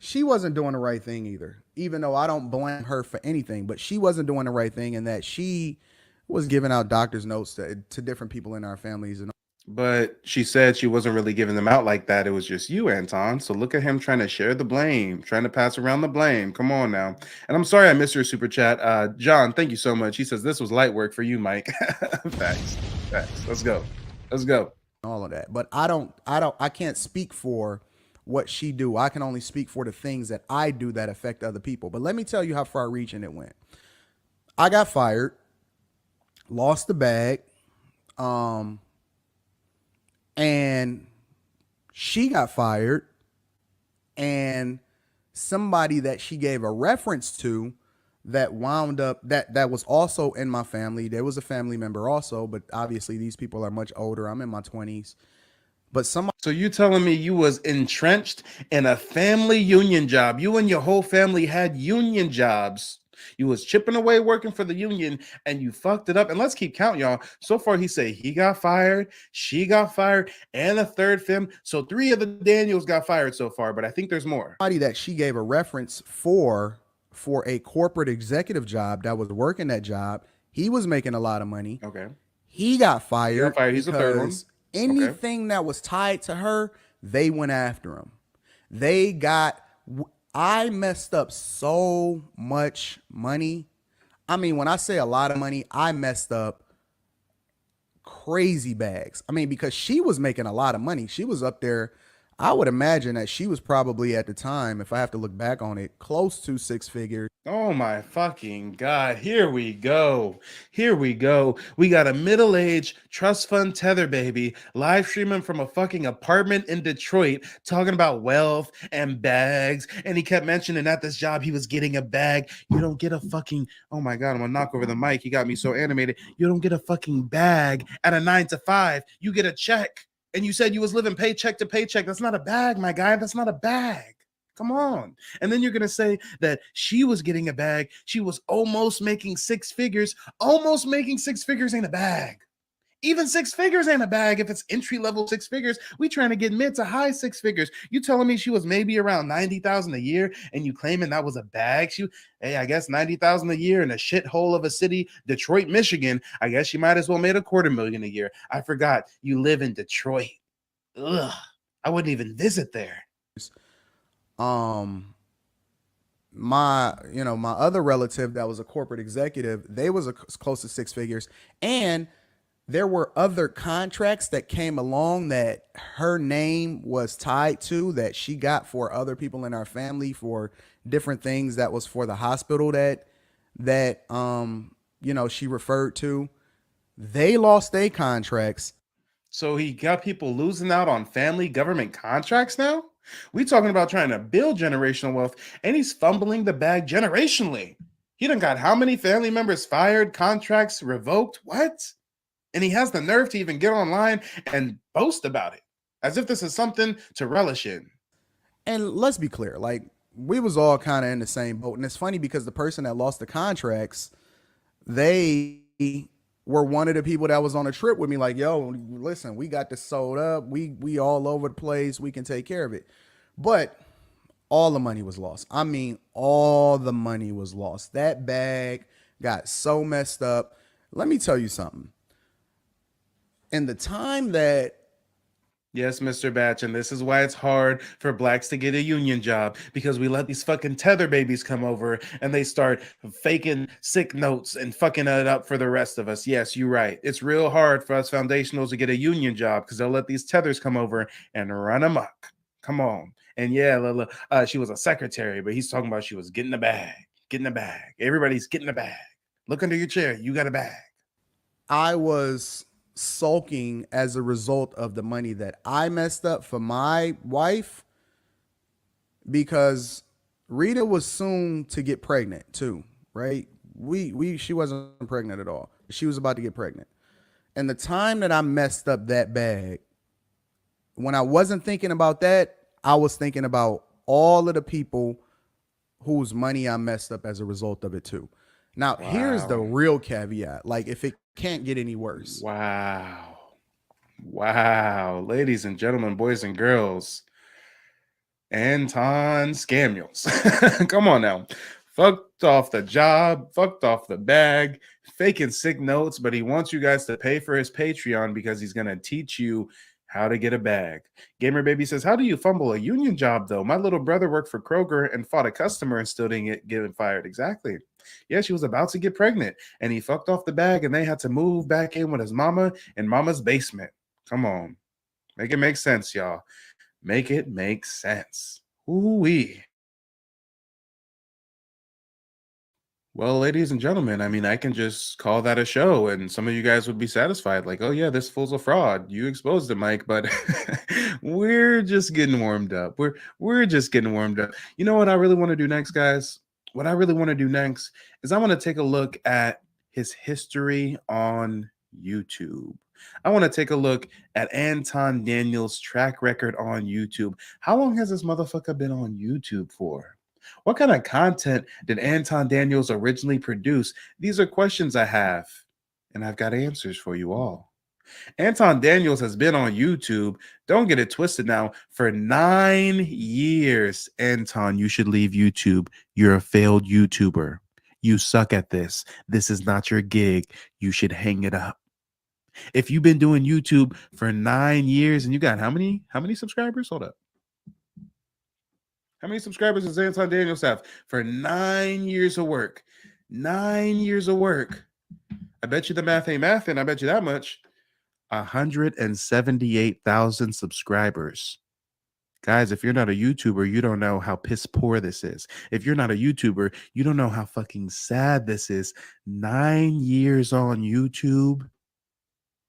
She wasn't doing the right thing either, even though I don't blame her for anything, but she wasn't doing the right thing in that she was giving out doctor's notes to different people in our families. But she said she wasn't really giving them out like that. It was just you, Anton. So look at him trying to share the blame, trying to pass around the blame. Come on now. And I'm sorry I missed your super chat. John, thank you so much. He says this was light work for you, Mike. Facts. Let's go. All of that. But I can't speak for what she do. I can only speak for the things that I do that affect other people. But let me tell you how far reaching it went. I got fired, lost the bag, and she got fired, and somebody that she gave a reference to that wound up that was also in my family. There was a family member also, but obviously these people are much older. I'm in my 20s. But somebody. So you telling me you was entrenched in a family union job? You and your whole family had union jobs. You was chipping away working for the union and you fucked it up. And let's keep counting, y'all. So far, he say he got fired, she got fired, and a third femme. So 3 of the Daniels got fired so far, but I think there's more. Somebody that she gave a reference for a corporate executive job that was working that job. He was making a lot of money. Okay. He got fired. He's the third one. Anything that was tied to her, they went after him. I messed up so much money. I mean, when I say a lot of money, I messed up crazy bags. I mean, because she was making a lot of money. She was up there. I would imagine that she was probably at the time, if I have to look back on it, close to 6 figures. Oh my fucking God. Here we go. We got a middle-aged trust fund tether baby live streaming from a fucking apartment in Detroit talking about wealth and bags. And he kept mentioning at this job he was getting a bag. You don't get a fucking, oh my God, I'm gonna knock over the mic. He got me so animated. You don't get a fucking bag at a 9 to 5. You get a check. And you said you was living paycheck to paycheck. That's not a bag, my guy. That's not a bag. Come on. And then you're going to say that she was getting a bag. She was almost making 6 figures. Almost making 6 figures ain't a bag. Even 6 figures ain't a bag. If it's entry level 6 figures, we trying to get mid to high 6 figures. You telling me she was maybe around 90,000 a year and you claiming that was a bag? Hey, I guess 90,000 a year in a shithole of a city, Detroit, Michigan. I guess she might as well made $250,000 a year. I forgot you live in Detroit. Ugh, I wouldn't even visit there. My other relative that was a corporate executive, they was close to 6 figures, and there were other contracts that came along that her name was tied to that she got for other people in our family for different things that was for the hospital that she referred to. They lost their contracts. So he got people losing out on family government contracts now? We talking about trying to build generational wealth, and he's fumbling the bag generationally. He done got how many family members fired, contracts revoked? What? And he has the nerve to even get online and boast about it, as if this is something to relish in. And let's be clear, like, we was all kind of in the same boat. And it's funny because the person that lost the contracts, they were one of the people that was on a trip with me. Like, yo, listen, we got this sold up. We all over the place. We can take care of it. But all the money was lost. I mean, all the money was lost. That bag got so messed up. Let me tell you something. In the time that Yes, Mr. Batch, and this is why it's hard for blacks to get a union job, because we let these fucking tether babies come over and they start faking sick notes and fucking it up for the rest of us. Yes, you're right. It's real hard for us foundationals to get a union job because they'll let these tethers come over and run amok. Come on. And yeah, she was a secretary, but he's talking about she was getting a bag, getting a bag. Everybody's getting a bag. Look under your chair. You got a bag. I was sulking as a result of the money that I messed up for my wife, because Rita was soon to get pregnant too, right? She wasn't pregnant at all. She was about to get pregnant. And the time that I messed up that bag, when I wasn't thinking about that, I was thinking about all of the people whose money I messed up as a result of it too. Now, here's the real caveat. Like, if it can't get any worse. Wow. Ladies and gentlemen, boys and girls, Anton Scamuels. Come on now. Fucked off the job, fucked off the bag, faking sick notes, but he wants you guys to pay for his Patreon because he's going to teach you how to get a bag. Gamer Baby says, how do you fumble a union job, though? My little brother worked for Kroger and fought a customer and still didn't get fired. Exactly. Yeah, she was about to get pregnant, and he fucked off the bag, and they had to move back in with his mama in mama's basement. Come on. Make it make sense, y'all. Make it make sense. Ooh-wee. Well, ladies and gentlemen, I mean, I can just call that a show and some of you guys would be satisfied. Like, oh yeah, this fool's a fraud. You exposed it, Mike, but we're just getting warmed up. We're just getting warmed up. You know what I really want to do next, guys? What I really want to do next is I want to take a look at his history on YouTube. I want to take a look at Anton Daniels' track record on YouTube. How long has this motherfucker been on YouTube for? What kind of content did Anton Daniels originally produce? These are questions I have, and I've got answers for you all. Anton Daniels has been on YouTube, don't get it twisted now, for 9 years. Anton, you should leave YouTube. You're a failed YouTuber. You suck at this. This is not your gig. You should hang it up. If you've been doing YouTube for 9 years and you got how many subscribers? Hold up. How many subscribers does Anton Daniels have? For 9 years of work. 9 years of work. I bet you the math ain't math, and I bet you that much. 178,000 subscribers. Guys, if you're not a YouTuber, you don't know how piss poor this is. If you're not a YouTuber, you don't know how fucking sad this is. 9 years on YouTube,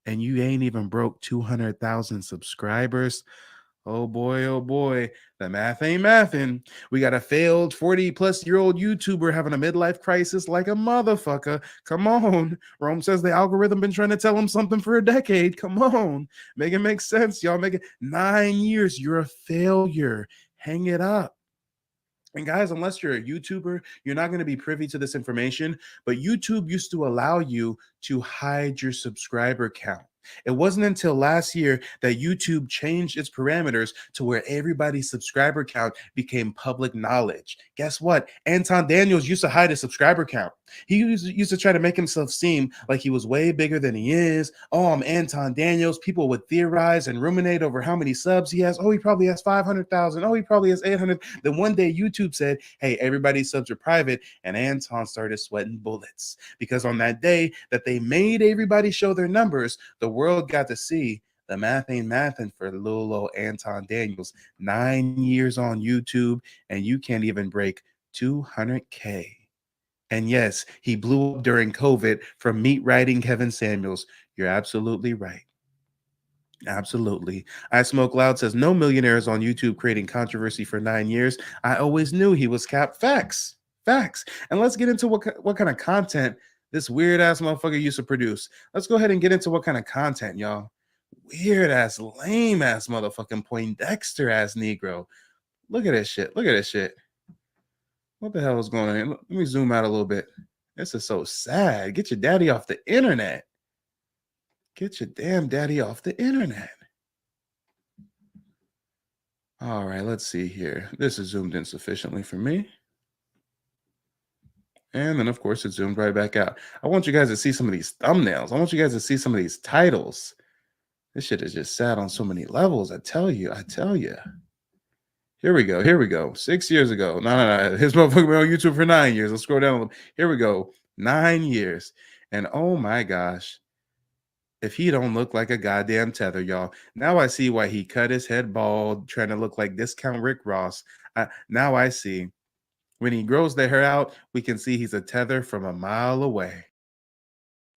and you ain't even broke 200,000 subscribers. Oh boy, the math ain't mathin'. We got a failed 40-plus-year-old YouTuber having a midlife crisis like a motherfucker. Come on. Rome says the algorithm been trying to tell him something for a decade. Come on. Make it make sense, y'all. Make it 9 years. You're a failure. Hang it up. And guys, unless you're a YouTuber, you're not going to be privy to this information, but YouTube used to allow you to hide your subscriber count. It wasn't until last year that YouTube changed its parameters to where everybody's subscriber count became public knowledge. Guess what? Anton Daniels used to hide his subscriber count. He used to try to make himself seem like he was way bigger than he is. Oh, I'm Anton Daniels. People would theorize and ruminate over how many subs he has. Oh, he probably has 500,000. Oh, he probably has 800. Then one day YouTube said, hey, everybody's subs are private. And Anton started sweating bullets because on that day that they made everybody show their numbers, the world got to see the math ain't mathin' for little old Anton Daniels. 9 years on YouTube, and you can't even break 200K. And yes, he blew up during COVID from meat riding Kevin Samuels. You're absolutely right. Absolutely. I Smoke Loud says no millionaires on YouTube creating controversy for 9 years. I always knew he was capped. Facts. And let's get into what kind of content this weird ass motherfucker used to produce. Let's go ahead and get into what kind of content, y'all. Weird ass, lame ass motherfucking Poindexter ass Negro. Look at this shit. What the hell is going on? Let me zoom out a little bit. This is so sad. Get your daddy off the internet. Get your damn daddy off the internet. All right, let's see here. This is zoomed in sufficiently for me. And then, of course, it zoomed right back out. I want you guys to see some of these thumbnails. I want you guys to see some of these titles. This shit is just sad on so many levels. I tell you. Here we go. 6 years ago. No. His motherfucker been on YouTube for 9 years. Let's scroll down a little. Here we go. 9 years. And oh my gosh. If he don't look like a goddamn tether, y'all. Now I see why he cut his head bald, trying to look like Discount Rick Ross. Now I see. When he grows the hair out, we can see he's a tether from a mile away.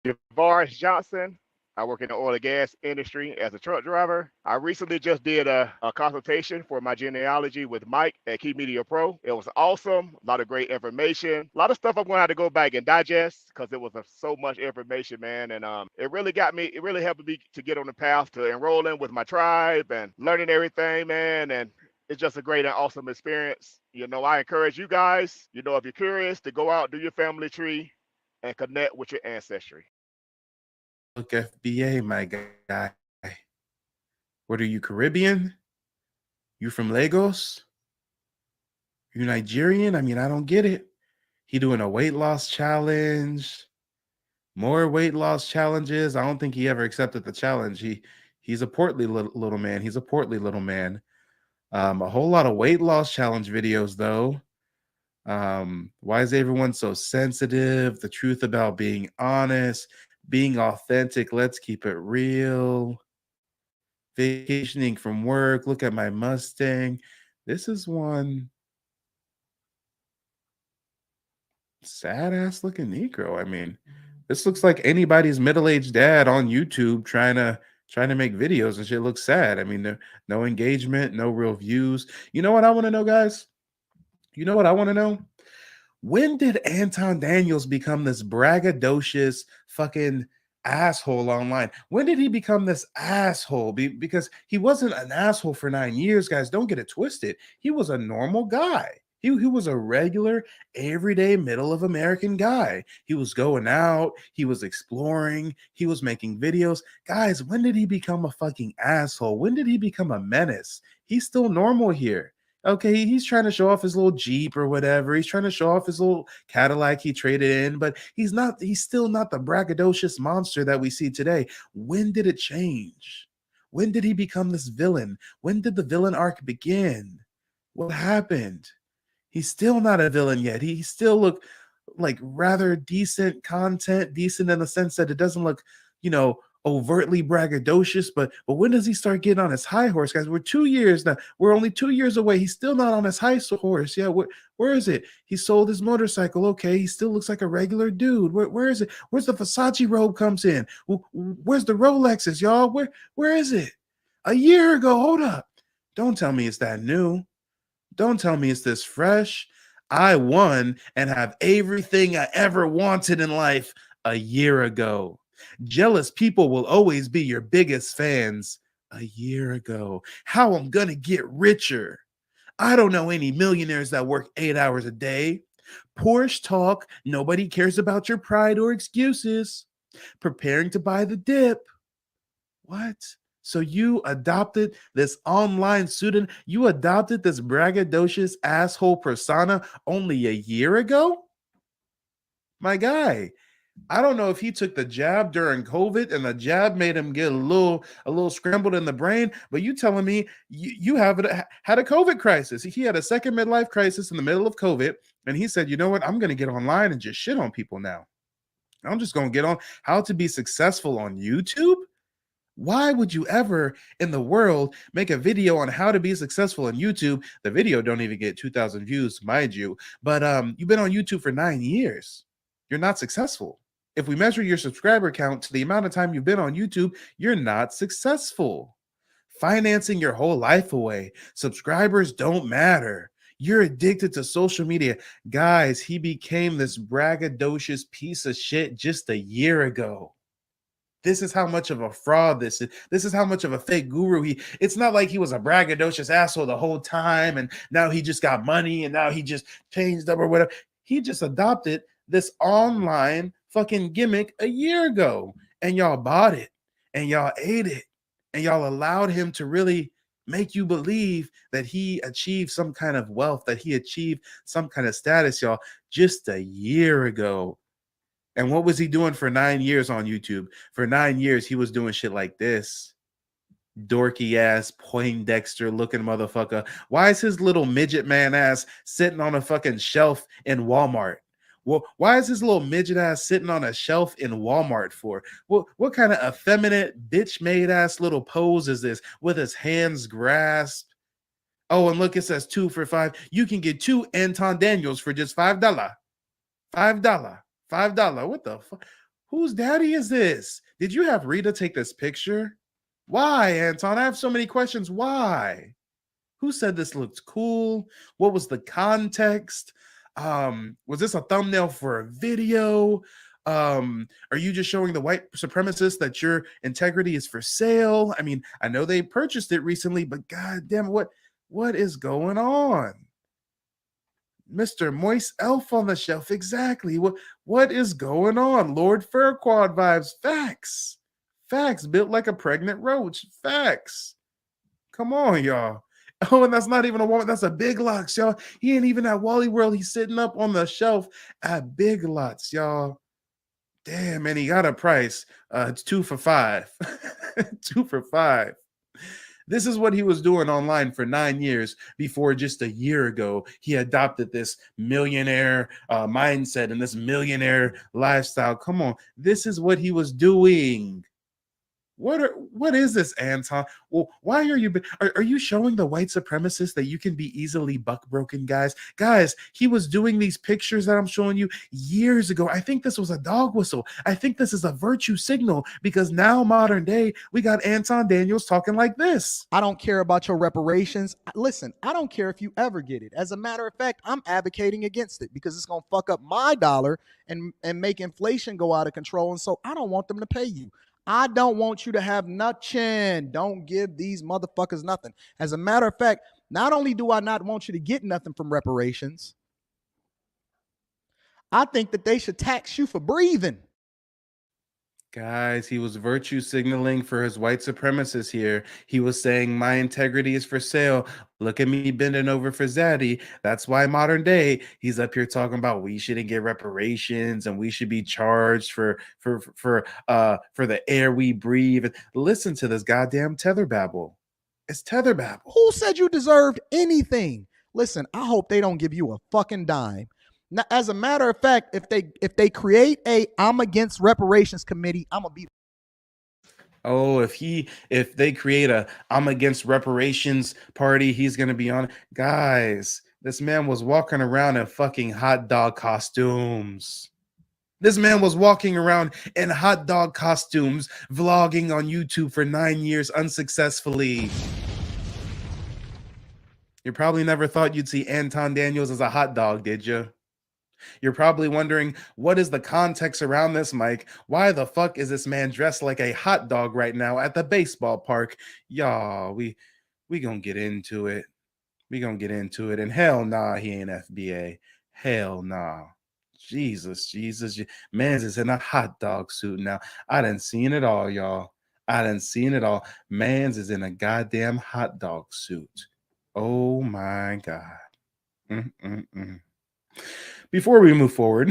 DeVaris Johnson. I work in the oil and gas industry as a truck driver. I recently just did a consultation for my genealogy with Mike at Key Media Pro. It was awesome. A lot of great information. A lot of stuff I'm going to have to go back and digest because it was so much information, man. And it really helped me to get on the path to enrolling with my tribe and learning everything, man. And it's just a great and awesome experience. I encourage you guys, if you're curious, to go out, do your family tree, and connect with your ancestry. Look, FBA, my guy. What are you, Caribbean? You from Lagos? You Nigerian? I mean, I don't get it. He doing a weight loss challenge. More weight loss challenges. I don't think he ever accepted the challenge. He's a portly little man. He's a portly little man. A whole lot of weight loss challenge videos, though. Why is everyone so sensitive? The truth about being honest, being authentic. Let's keep it real. Vacationing from work. Look at my Mustang. This is one sad ass looking Negro. I mean, this looks like anybody's middle-aged dad on YouTube trying to make videos and shit. Looks sad. I mean, no engagement, no real views. You know what I want to know, guys? You know what I want to know? When did Anton Daniels become this braggadocious fucking asshole online? When did he become this asshole? Because he wasn't an asshole for 9 years, guys. Don't get it twisted. He was a normal guy. He was a regular, everyday, middle of American guy. He was going out. He was exploring. He was making videos. Guys, when did he become a fucking asshole? When did he become a menace? He's still normal here. Okay, he's trying to show off his little Jeep or whatever. He's trying to show off his little Cadillac he traded in, but he's still not the braggadocious monster that we see today. When did it change? When did he become this villain? When did the villain arc begin? What happened? He's still not a villain yet. He still look like rather decent content, decent in the sense that it doesn't look, overtly braggadocious, but when does he start getting on his high horse, guys? We're 2 years now. We're only 2 years away. He's still not on his high horse. Yeah, where is it? He sold his motorcycle. Okay, he still looks like a regular dude. Where is it? Where's the Versace robe comes in? Where's the Rolexes, y'all? Where is it? A year ago. Hold up. Don't tell me it's that new. Don't tell me it's this fresh. I won and have everything I ever wanted in life a year ago. Jealous people will always be your biggest fans. A year ago. How I'm gonna get richer. I don't know any millionaires that work 8 hours a day. Porsche talk. Nobody cares about your pride or excuses. Preparing to buy the dip. What? So you adopted this online student? You adopted this braggadocious asshole persona only a year ago? My guy, I don't know if he took the jab during COVID and the jab made him get a little scrambled in the brain, but you telling me you had a COVID crisis. He had a second midlife crisis in the middle of COVID, and he said, you know what? I'm going to get online and just shit on people now. I'm just going to get on how to be successful on YouTube. Why would you ever in the world make a video on how to be successful on YouTube? The video don't even get 2,000 views, mind you, but you've been on YouTube for 9 years. You're not successful. If we measure your subscriber count to the amount of time you've been on YouTube, you're not successful. Financing your whole life away. Subscribers don't matter. You're addicted to social media. Guys, he became this braggadocious piece of shit just a year ago. This is how much of a fraud this is. This is how much of a fake guru it's not like he was a braggadocious asshole the whole time and now he just got money and now he just changed up or whatever. He just adopted this online fucking gimmick a year ago and y'all bought it and y'all ate it, and y'all allowed him to really make you believe that he achieved some kind of wealth, that he achieved some kind of status, y'all, just a year ago. And what was he doing for 9 years on YouTube? For 9 years, he was doing shit like this. Dorky ass Poindexter looking motherfucker. Why is his little midget man ass sitting on a fucking shelf in Walmart? Well, why is his little midget ass sitting on a shelf in Walmart for? What kind of effeminate bitch made ass little pose is this with his hands grasped? Oh, and look, it says 2 for $5. You can get 2 Anton Daniels for just $5. $5. What the fuck? Whose daddy is this? Did you have Rita take this picture? Why, Anton? I have so many questions. Why? Who said this looked cool? What was the context? Was this a thumbnail for a video? Are you just showing the white supremacists that your integrity is for sale? I mean, I know they purchased it recently, but goddamn, what is going on? Mr. Moist Elf on the shelf, exactly. What is going on? Lord Furquad vibes, facts. Facts, built like a pregnant roach, facts. Come on, y'all. Oh, and that's not even a woman. That's a Big Lots, y'all. He ain't even at Wally World. He's sitting up on the shelf at Big Lots, y'all. Damn, and he got a price. It's 2 for $5. 2 for $5. This is what he was doing online for 9 years before just a year ago he adopted this millionaire mindset and this millionaire lifestyle. Come on. This is what he was doing. What is this, Anton? Well, why are you showing the white supremacists that you can be easily buck-broken, guys? Guys, he was doing these pictures that I'm showing you years ago. I think this was a dog whistle. I think this is a virtue signal because now, modern day, we got Anton Daniels talking like this. I don't care about your reparations. Listen, I don't care if you ever get it. As a matter of fact, I'm advocating against it because it's going to fuck up my dollar and make inflation go out of control. And so I don't want them to pay you. I don't want you to have nothing. Don't give these motherfuckers nothing. As a matter of fact, not only do I not want you to get nothing from reparations, I think that they should tax you for breathing. Guys, he was virtue signaling for his white supremacists here. He was saying, my integrity is for sale. Look at me bending over for Zaddy. That's why modern day, he's up here talking about we shouldn't get reparations and we should be charged for the air we breathe. Listen to this goddamn tether babble. It's tether babble. Who said you deserved anything? Listen, I hope they don't give you a fucking dime. Now, as a matter of fact, if they create a I'm against reparations committee, I'm gonna be. Oh, if they create a I'm against reparations party, he's gonna be on. Guys, this man was walking around in fucking hot dog costumes. This man was walking around in hot dog costumes, vlogging on YouTube for 9 years unsuccessfully. You probably never thought you'd see Anton Daniels as a hot dog, did you? You're probably wondering, what is the context around this, Mike? Why the fuck is this man dressed like a hot dog right now at the baseball park? Y'all, we gonna get into it. We gonna get into it. And hell nah, he ain't FBA. Hell nah. Jesus. Man's is in a hot dog suit now. I done seen it all, y'all. I done seen it all. Man's is in a goddamn hot dog suit. Oh my God. Before we move forward,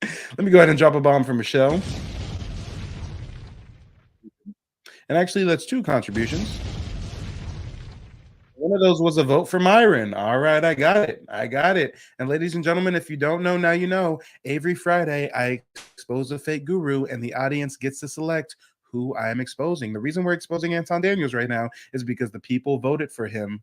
let me go ahead and drop a bomb for Michelle. And actually, that's 2 contributions. One of those was a vote for Myron. All right, I got it. And ladies and gentlemen, if you don't know, now you know. Every Friday, I expose a fake guru, and the audience gets to select who I am exposing. The reason we're exposing Anton Daniels right now is because the people voted for him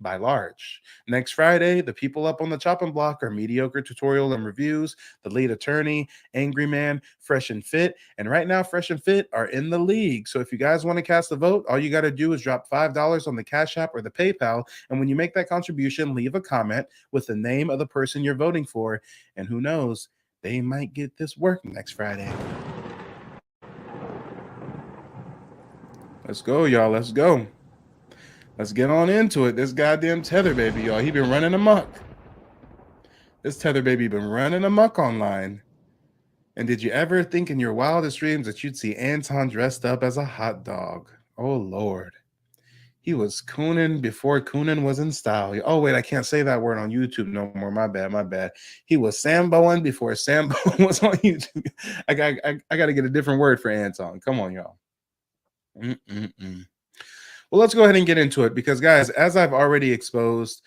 by large. Next Friday, the people up on the chopping block are Mediocre Tutorial and Reviews, The Lead Attorney, Angry Man, Fresh and Fit. And right now, Fresh and Fit are in the league. So if you guys want to cast a vote, all you got to do is drop $5 on the Cash App or the PayPal. And when you make that contribution, leave a comment with the name of the person you're voting for. And who knows, they might get this work next Friday. Let's go, y'all. Let's go. Let's get on into it. This goddamn tether baby, y'all. He been running amok. This tether baby been running amok online. And did you ever think in your wildest dreams that you'd see Anton dressed up as a hot dog? Oh, Lord. He was cooning before cooning was in style. Oh, wait, I can't say that word on YouTube no more. My bad. He was Samboing before Sambo was on YouTube. I got to get a different word for Anton. Come on, y'all. Well, let's go ahead and get into it because, guys, as I've already exposed,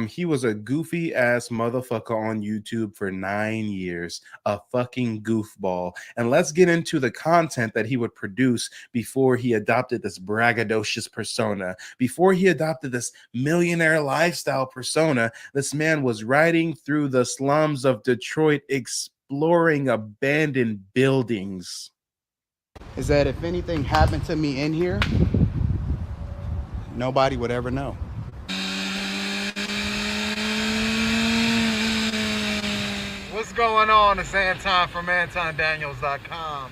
he was a goofy ass motherfucker on YouTube for 9 years, a fucking goofball. And let's get into the content that he would produce before he adopted this braggadocious persona. Before he adopted this millionaire lifestyle persona, this man was riding through the slums of Detroit, exploring abandoned buildings. Is that if anything happened to me in here, nobody would ever know. What's going on? It's Anton from AntonDaniels.com.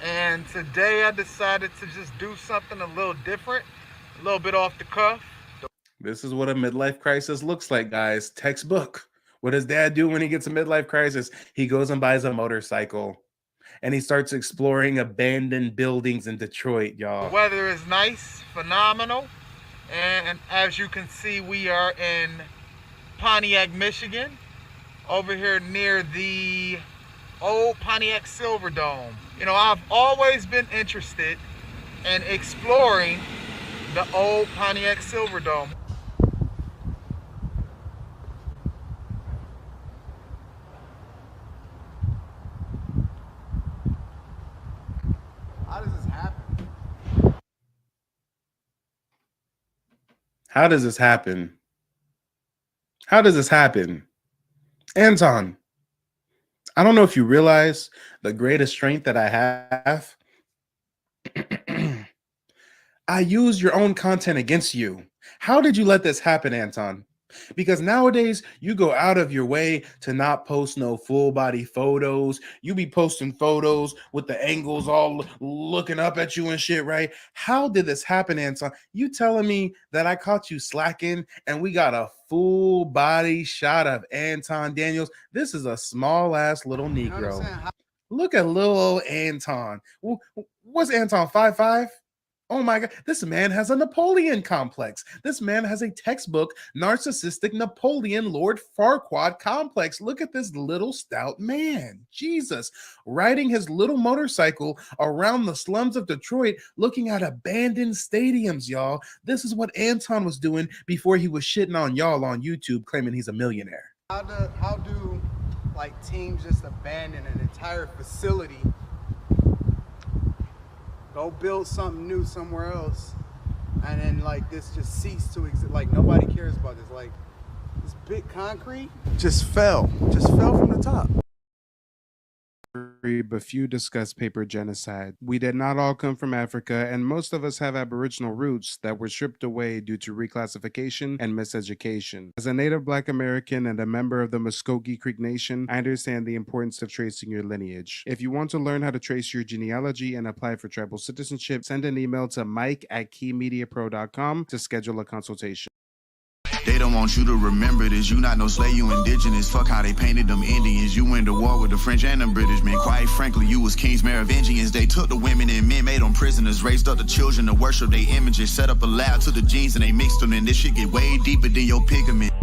And today I decided to just do something a little different, a little bit off the cuff. This is what a midlife crisis looks like, guys. Textbook. What does dad do when he gets a midlife crisis? He goes and buys a motorcycle. And he starts exploring abandoned buildings in Detroit, y'all. The weather is nice, phenomenal. And as you can see, we are in Pontiac, Michigan, over here near the old Pontiac Silverdome. You know, I've always been interested in exploring the old Pontiac Silverdome. How does this happen? How does this happen? How does this happen? Anton, I don't know if you realize the greatest strength that I have. I use your own content against you. How did you let this happen, Anton? Because nowadays you go out of your way to not post no full body photos. You be posting photos with the angles all looking up at you and shit, right? How did this happen, Anton? You telling me that I caught you slacking and we got a full body shot of Anton Daniels? This is a small ass little Negro. Look at little old Anton. What's Anton, 5'5"? Oh my God, this man has a Napoleon complex. This man has a textbook narcissistic Napoleon Lord Farquaad complex. Look at this little stout man. Jesus, riding his little motorcycle around the slums of Detroit, looking at abandoned stadiums, y'all. This is what Anton was doing before he was shitting on y'all on YouTube, claiming he's a millionaire. How do like teams just abandon an entire facility? Go build something new somewhere else, and then like this just ceased to exist. Like nobody cares about this. Like this big concrete just fell from the top. But few discuss paper genocide. We did not all come from Africa, and most of us have Aboriginal roots that were stripped away due to reclassification and miseducation. As a native Black American and a member of the Muscogee Creek Nation, I understand the importance of tracing your lineage. If you want to learn how to trace your genealogy and apply for tribal citizenship, send an email to mike@keymediapro.com to schedule a consultation. They don't want you to remember this. You not no slave, you indigenous. Fuck how they painted them Indians. You went to war with the French and the British men. Quite frankly, you was kings, Merovingians. They took the women and men, made them prisoners. Raised up the children to worship their images. Set up a lab to the genes and they mixed them. And this shit get way deeper than your pigment.